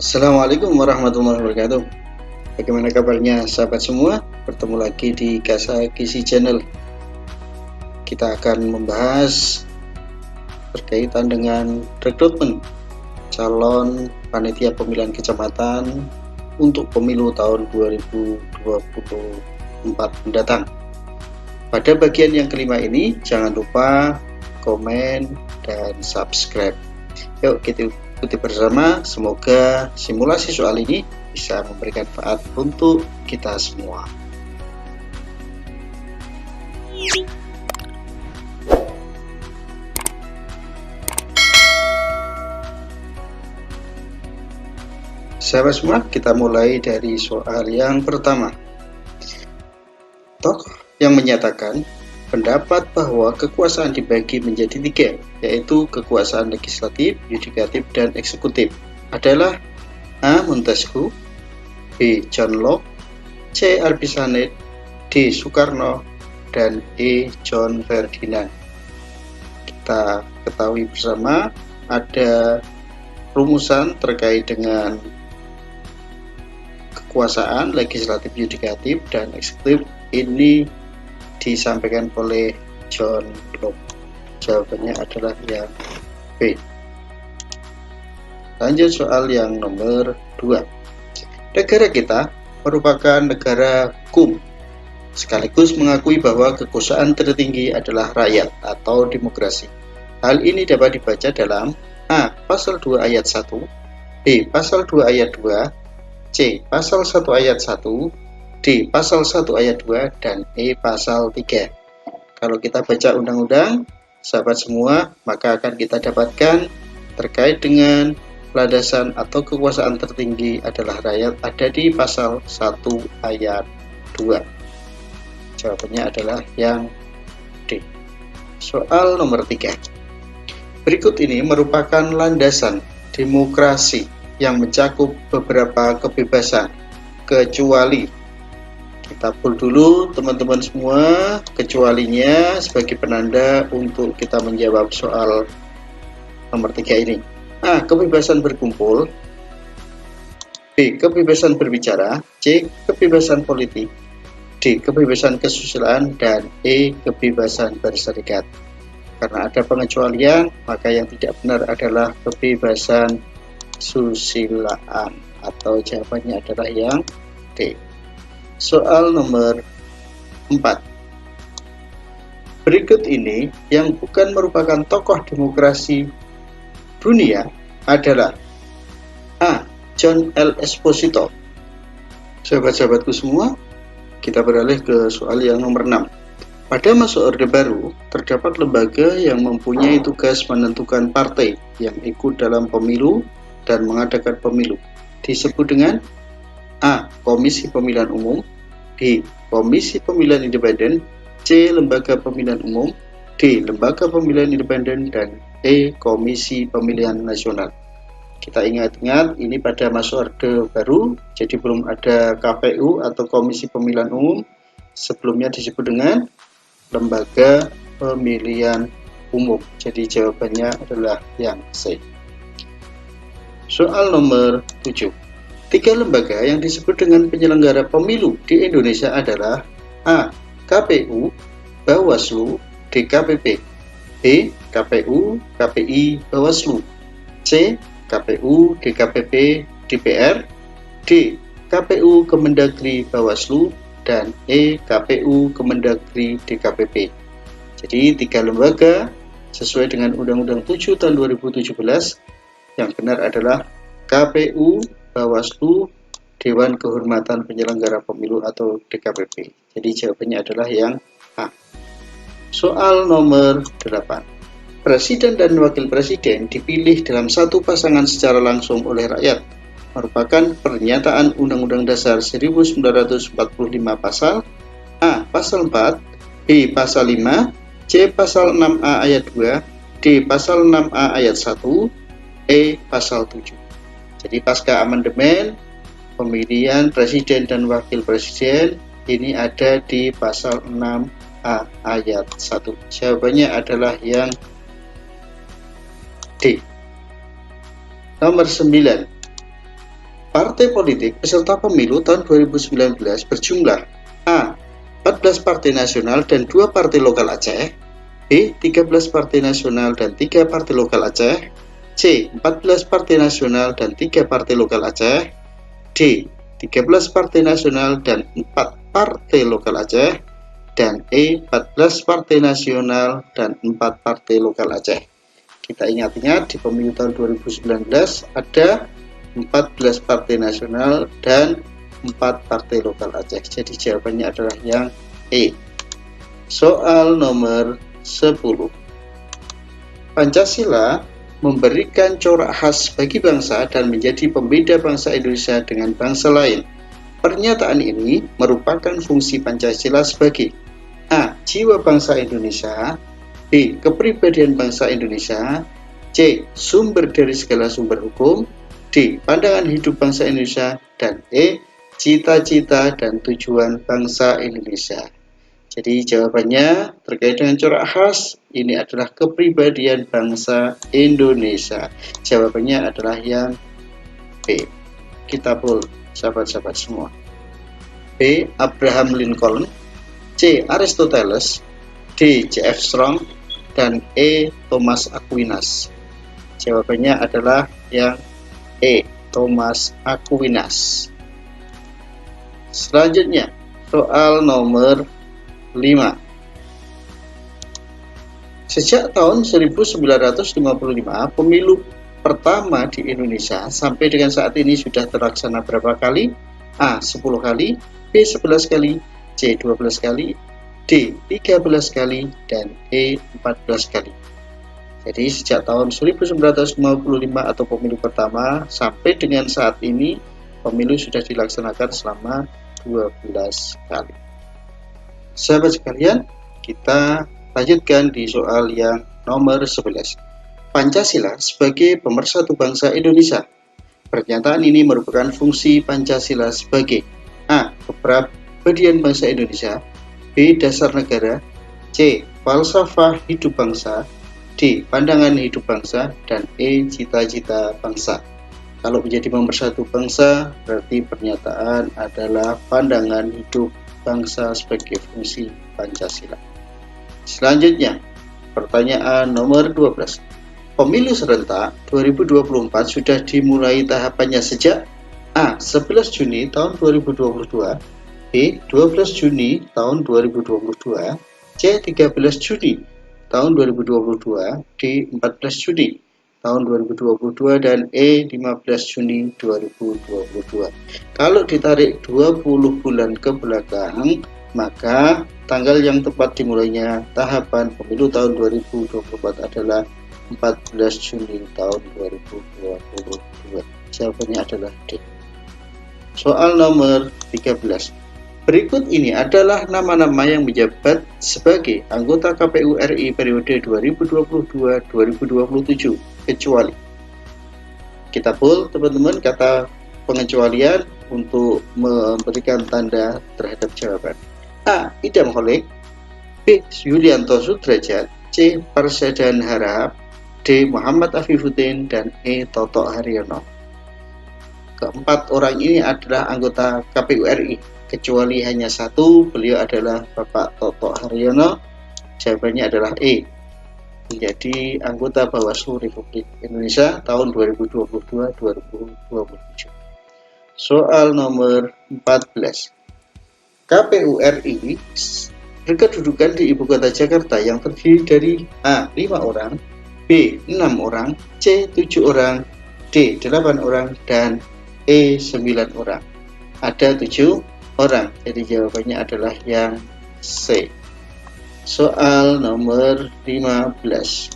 Assalamualaikum warahmatullahi wabarakatuh. Bagaimana kabarnya sahabat semua? Bertemu lagi di Kasa Gizi Channel. Kita akan membahas berkaitan dengan rekrutmen calon panitia pemilihan kecamatan untuk pemilu tahun 2024 mendatang. Pada bagian yang kelima ini, jangan lupa komen dan subscribe. Yuk kita ikuti bersama, semoga simulasi soal ini bisa memberikan manfaat untuk kita semua. Sahabat semua, kita mulai dari soal yang pertama. Tokoh yang menyatakan pendapat bahwa kekuasaan dibagi menjadi tiga, yaitu kekuasaan legislatif, yudikatif, dan eksekutif adalah A. Montesquieu, B. John Locke, C. Arbisonid, D. Soekarno, dan E. John Ferdinand. Kita ketahui bersama ada rumusan terkait dengan kekuasaan legislatif, yudikatif, dan eksekutif ini disampaikan oleh John Locke. Jawabannya adalah yang B. Lanjut soal yang nomor 2. Negara kita merupakan negara hukum, sekaligus mengakui bahwa kekuasaan tertinggi adalah rakyat atau demokrasi. Hal ini dapat dibaca dalam A. Pasal 2 ayat 1, B. Pasal 2 ayat 2, C. Pasal 1 ayat 1, D. Pasal 1 ayat 2, dan E. Pasal 3. Kalau kita baca undang-undang, sahabat semua, maka akan kita dapatkan terkait dengan landasan atau kekuasaan tertinggi adalah rakyat ada di pasal 1 ayat 2. Jawabannya adalah yang D. Soal nomor 3. Berikut ini merupakan landasan demokrasi yang mencakup beberapa kebebasan, kecuali, kita pull dulu teman-teman semua kecualinya sebagai penanda untuk kita menjawab soal nomor 3 ini. A. Kebebasan berkumpul, B. Kebebasan berbicara, C. Kebebasan politik, D. Kebebasan kesusilaan, dan E. Kebebasan berserikat. Karena ada pengecualian, maka yang tidak benar adalah kebebasan susilaan, atau jawabannya adalah yang D. Soal nomor 4. Berikut ini yang bukan merupakan tokoh demokrasi dunia adalah A. John L. Esposito. Sahabat-sahabatku semua, kita beralih ke soal yang nomor 6. Pada masa Orde Baru, terdapat lembaga yang mempunyai tugas menentukan partai yang ikut dalam pemilu dan mengadakan pemilu. Disebut dengan A. Komisi Pemilihan Umum, B. Komisi Pemilihan Independen, C. Lembaga Pemilihan Umum, D. Lembaga Pemilihan Independen, dan E. Komisi Pemilihan Nasional. Kita ingat-ingat ini pada masa Orde Baru, jadi belum ada KPU atau Komisi Pemilihan Umum. Sebelumnya disebut dengan Lembaga Pemilihan Umum. Jadi jawabannya adalah yang C. Soal nomor 7. 3 lembaga yang disebut dengan penyelenggara pemilu di Indonesia adalah A. KPU, Bawaslu, DKPP, B. KPU, KPI, Bawaslu, C. KPU, DKPP, DPR, D. KPU, Kemendagri, Bawaslu, dan E. KPU, Kemendagri, DKPP. Jadi 3 lembaga sesuai dengan Undang-Undang 7 tahun 2017. Yang benar adalah KPU, Bawaslu, Dewan Kehormatan Penyelenggara Pemilu atau DKPP. Jadi jawabannya adalah yang A. Soal nomor 8. Presiden dan Wakil Presiden dipilih dalam satu pasangan secara langsung oleh rakyat. Merupakan pernyataan Undang-Undang Dasar 1945 pasal A. Pasal 4, B. Pasal 5, C. Pasal 6A ayat 2, D. Pasal 6A ayat 1, E. Pasal 7. Jadi pasca amandemen pemilihan presiden dan wakil presiden ini ada di pasal 6A ayat 1. Jawabannya adalah yang D. Nomor 9. Partai politik peserta pemilu tahun 2019 berjumlah A. 14 partai nasional dan 2 partai lokal Aceh, B. 13 partai nasional dan 3 partai lokal Aceh, C. 14 partai nasional dan 3 partai lokal Aceh, D. 13 partai nasional dan 4 partai lokal Aceh, dan E. 14 partai nasional dan 4 partai lokal Aceh. Kita ingat-ingat di pemilu tahun 2019 ada 14 partai nasional dan 4 partai lokal Aceh. Jadi jawabannya adalah yang E. Soal nomor 10. Pancasila memberikan corak khas bagi bangsa dan menjadi pembeda bangsa Indonesia dengan bangsa lain. Pernyataan ini merupakan fungsi Pancasila sebagai A. Jiwa bangsa Indonesia, B. Kepribadian bangsa Indonesia, C. Sumber dari segala sumber hukum, D. Pandangan hidup bangsa Indonesia, dan E. Cita-cita dan tujuan bangsa Indonesia. Jadi jawabannya terkait dengan corak khas ini adalah kepribadian bangsa Indonesia. Jawabannya adalah yang B. Kita pul sahabat-sahabat semua. B. Abraham Lincoln, C. Aristoteles, D. J.F. Strong, dan E. Thomas Aquinas. Jawabannya adalah yang E. Thomas Aquinas. Selanjutnya, soal nomor 5. Sejak tahun 1955, pemilu pertama di Indonesia sampai dengan saat ini sudah terlaksana berapa kali? A. 10 kali, B. 11 kali, C. 12 kali, D. 13 kali, dan E. 14 kali. Jadi sejak tahun 1955 atau pemilu pertama sampai dengan saat ini pemilu sudah dilaksanakan selama 12 kali. Sahabat sekalian, kita lanjutkan di soal yang nomor 11. Pancasila sebagai pemersatu bangsa Indonesia. Pernyataan ini merupakan fungsi Pancasila sebagai A. Kepribadian bangsa Indonesia, B. Dasar negara, C. Falsafah hidup bangsa, D. Pandangan hidup bangsa, dan E. Cita-cita bangsa. Kalau menjadi pemersatu bangsa, berarti pernyataan adalah pandangan hidup bangsa sebagai fungsi Pancasila. Selanjutnya, pertanyaan nomor 12. Pemilu serentak 2024 sudah dimulai tahapannya sejak A. 11 Juni tahun 2022, B. 12 Juni tahun 2022, C. 13 Juni tahun 2022, D. 14 Juni tahun 2022, dan E. 15 Juni 2022. Kalau ditarik 20 bulan ke belakang, maka tanggal yang tepat dimulainya tahapan pemilu tahun 2024 adalah 14 Juni tahun 2022. Jawabannya adalah D. Soal nomor 13. Berikut ini adalah nama-nama yang menjabat sebagai anggota KPU RI periode 2022-2027 kecuali. Kita pul teman-teman kata pengecualian untuk memberikan tanda terhadap jawaban. A. Idam Holik, B. Yulianto Sudrajat, C. Parsedan Harahap, D. Muhammad Afifuddin, dan E. Toto Haryono. Keempat orang ini adalah anggota KPU RI, kecuali hanya satu, beliau adalah Bapak Toto Haryono. Jawabannya adalah E, menjadi anggota Bawaslu Republik Indonesia tahun 2022-2027. Soal nomor 14. KPU RI berkedudukan di Ibu Kota Jakarta yang terdiri dari A. 5 orang, B. 6 orang, C. 7 orang, D. 8 orang, dan E. 9 orang. Ada 7 orang, jadi jawabannya adalah yang C. Soal nomor 15.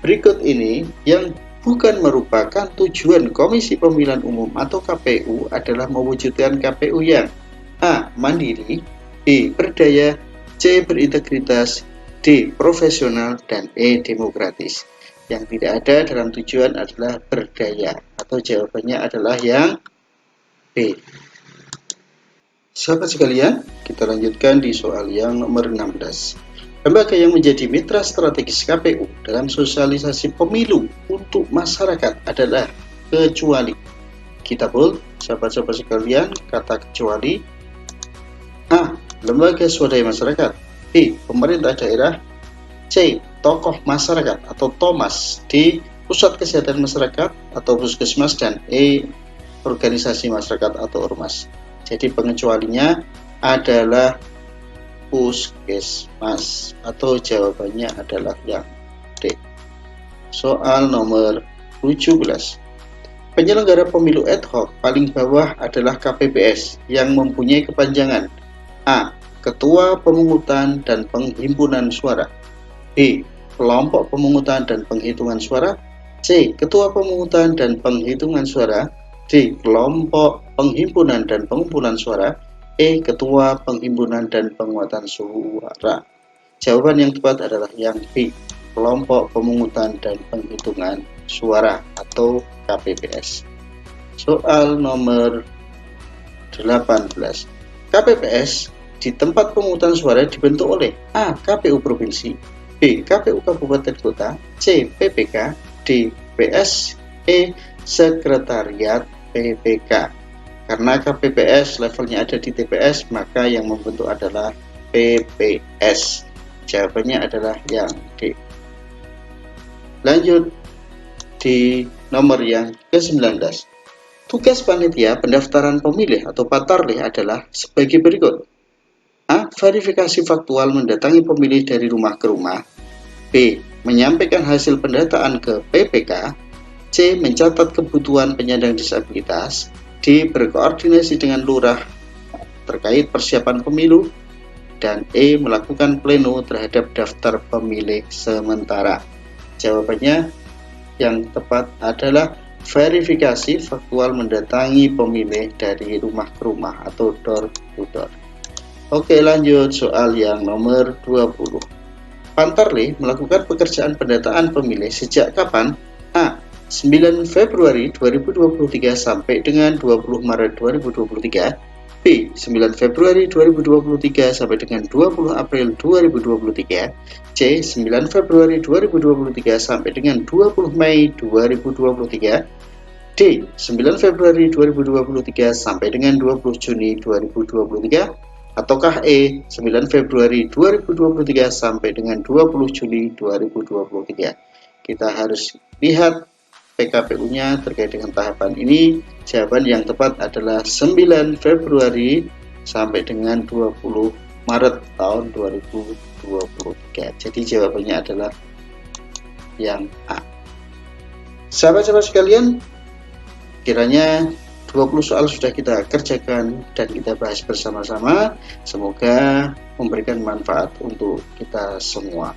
Berikut ini yang bukan merupakan tujuan Komisi Pemilihan Umum atau KPU adalah mewujudkan KPU yang A. Mandiri, B. Berdaya, C. Berintegritas, D. Profesional, dan E. Demokratis. Yang tidak ada dalam tujuan adalah berdaya, atau jawabannya adalah yang B. Sahabat sekalian, kita lanjutkan di soal yang nomor 16. Lembaga yang menjadi mitra strategis KPU dalam sosialisasi pemilu untuk masyarakat adalah kecuali. Kita bold, sahabat-sahabat sekalian, kata kecuali. A. Lembaga swadaya masyarakat. B. Pemerintah daerah. C. Tokoh masyarakat atau Thomas. D. Pusat kesehatan masyarakat atau puskesmas. Dan E. Organisasi masyarakat atau ormas. Jadi pengecualinya adalah puskesmas atau jawabannya adalah yang D. Soal nomor 17. Penyelenggara pemilu ad hoc paling bawah adalah KPPS yang mempunyai kepanjangan A. Ketua Pemungutan dan Penghimpunan Suara. B. Kelompok Pemungutan dan Penghitungan Suara. C. Ketua Pemungutan dan Penghitungan Suara. D. Kelompok Penghimpunan dan Pengumpulan Suara. E. Ketua Penghimpunan dan Penguatan Suara. Jawaban yang tepat adalah yang B. Kelompok Pemungutan dan Penghitungan Suara atau KPPS. Soal nomor 18. KPPS di tempat pemungutan suara dibentuk oleh A. KPU Provinsi, B. KPU Kabupaten Kota, C. PPK, D. PS, E. Sekretariat PPK. Karena KPPS levelnya ada di TPS, maka yang membentuk adalah PPS. Jawabannya adalah yang D. Lanjut di nomor yang ke-19. Tugas panitia pendaftaran pemilih atau Patarlih adalah sebagai berikut. A. Verifikasi faktual mendatangi pemilih dari rumah ke rumah. B. Menyampaikan hasil pendataan ke PPK. C. Mencatat kebutuhan penyandang disabilitas. D. Berkoordinasi dengan lurah terkait persiapan pemilu. Dan E. Melakukan pleno terhadap daftar pemilih sementara. Jawabannya yang tepat adalah verifikasi faktual mendatangi pemilih dari rumah ke rumah atau door to door. Oke, lanjut soal yang nomor 20. Patarlih melakukan pekerjaan pendataan pemilih sejak kapan? A. 9 Februari 2023 sampai dengan 20 Maret 2023. B. 9 Februari 2023 sampai dengan 20 April 2023. C. 9 Februari 2023 sampai dengan 20 Mei 2023. D. 9 Februari 2023 sampai dengan 20 Juni 2023. Ataukah E. 9 Februari 2023 sampai dengan 20 Juli 2023. Kita harus lihat PKPU-nya terkait dengan tahapan ini. Jawaban yang tepat adalah 9 Februari sampai dengan 20 Maret tahun 2023. Jadi jawabannya adalah yang A. Sahabat-sahabat sekalian, kiranya 20 soal sudah kita kerjakan dan kita bahas bersama-sama. Semoga memberikan manfaat untuk kita semua.